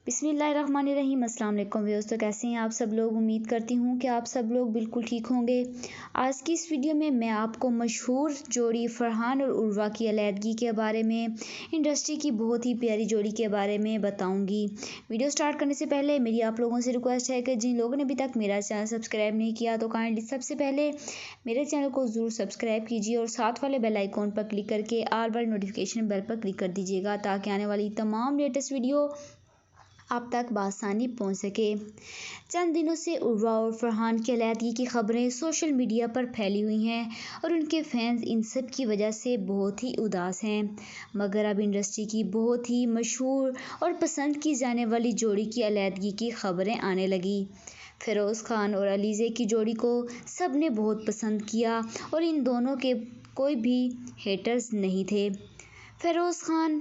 बिस्मिल्लाहिर्रहमानिर्रहीम। अस्सलाम वालेकुम व्यूअर्स। तो कैसे हैं आप सब लोग। उम्मीद करती हूँ कि आप सब लोग बिल्कुल ठीक होंगे। आज की इस वीडियो में मैं आपको मशहूर जोड़ी फरहान और उर्वा की अलैदगी के बारे में, इंडस्ट्री की बहुत ही प्यारी जोड़ी के बारे में बताऊँगी। वीडियो स्टार्ट करने से पहले मेरी आप लोगों से रिक्वेस्ट है कि जिन लोगों ने अभी तक मेरा चैनल सब्सक्राइब नहीं किया तो काइंडली सबसे पहले मेरे चैनल को ज़रूर सब्सक्राइब कीजिए और साथ वाले बेल आइकॉन पर क्लिक करके ऑल वाली नोटिफिकेशन बेल पर क्लिक कर दीजिएगा ताकि आने वाली तमाम लेटेस्ट वीडियो आप तक बआसानी पहुंच सके। चंद दिनों से उर्वा और फरहान की अलैदगी की खबरें सोशल मीडिया पर फैली हुई हैं और उनके फैंस इन सब की वजह से बहुत ही उदास हैं। मगर अब इंडस्ट्री की बहुत ही मशहूर और पसंद की जाने वाली जोड़ी की अलैदगी की खबरें आने लगी। फ़िरोज़ खान और अलीज़े की जोड़ी को सब ने बहुत पसंद किया और इन दोनों के कोई भी हेटर्स नहीं थे। फ़िरोज़ खान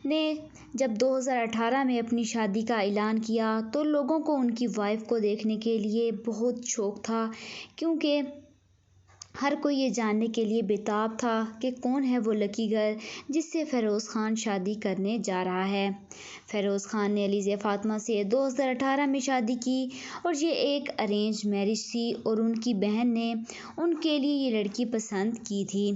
ने जब 2018 में अपनी शादी का ऐलान किया तो लोगों को उनकी वाइफ को देखने के लिए बहुत शौक था, क्योंकि हर कोई ये जानने के लिए बेताब था कि कौन है वो लकी गर्ल जिससे फ़िरोज़ खान शादी करने जा रहा है। फ़िरोज़ खान ने अलीज़े फ़ातिमा से 2018 में शादी की और ये एक अरेंज मैरिज थी और उनकी बहन ने उनके लिए ये लड़की पसंद की थी।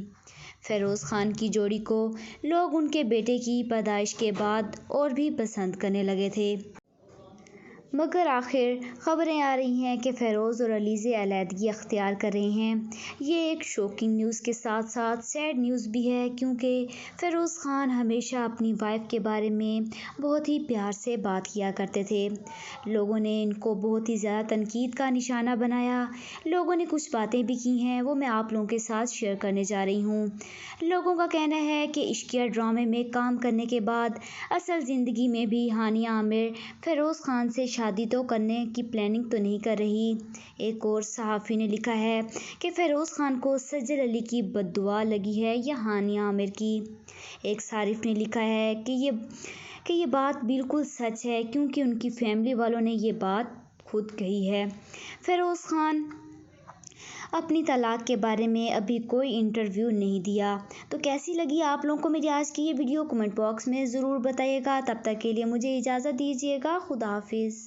फ़िरोज़ खान की जोड़ी को लोग उनके बेटे की पैदाइश के बाद और भी पसंद करने लगे थे। मगर आखिर ख़बरें आ रही हैं कि फ़िरोज़ और अलीज़े अलैदगी अख्तियार कर रहे हैं। ये एक शॉकिंग न्यूज़ के साथ साथ सैड न्यूज़ भी है, क्योंकि फ़िरोज़ खान हमेशा अपनी वाइफ के बारे में बहुत ही प्यार से बात किया करते थे। लोगों ने इनको बहुत ही ज़्यादा तनकीद का निशाना बनाया। लोगों ने कुछ बातें भी की हैं, वो मैं आप लोगों के साथ शेयर करने जा रही हूँ। लोगों का कहना है कि इश्किया ड्रामे में काम करने के बाद असल ज़िंदगी में भी हानिया आमिर फ़िरोज़ खान से शादी तो करने की प्लानिंग तो नहीं कर रही। एक और सहाफ़ी ने लिखा है कि फ़िरोज़ खान को सज्जल अली की बद्दुआ लगी है या हानिया आमिर की। एक सारिफ ने लिखा है कि ये बात बिल्कुल सच है, क्योंकि उनकी फैमिली वालों ने ये बात खुद कही है। फ़िरोज़ खान अपनी तलाक के बारे में अभी कोई इंटरव्यू नहीं दिया। तो कैसी लगी आप लोगों को मेरी आज की ये वीडियो, कमेंट बॉक्स में ज़रूर बताइएगा। तब तक के लिए मुझे इजाज़त दीजिएगा। खुदा हाफिज़।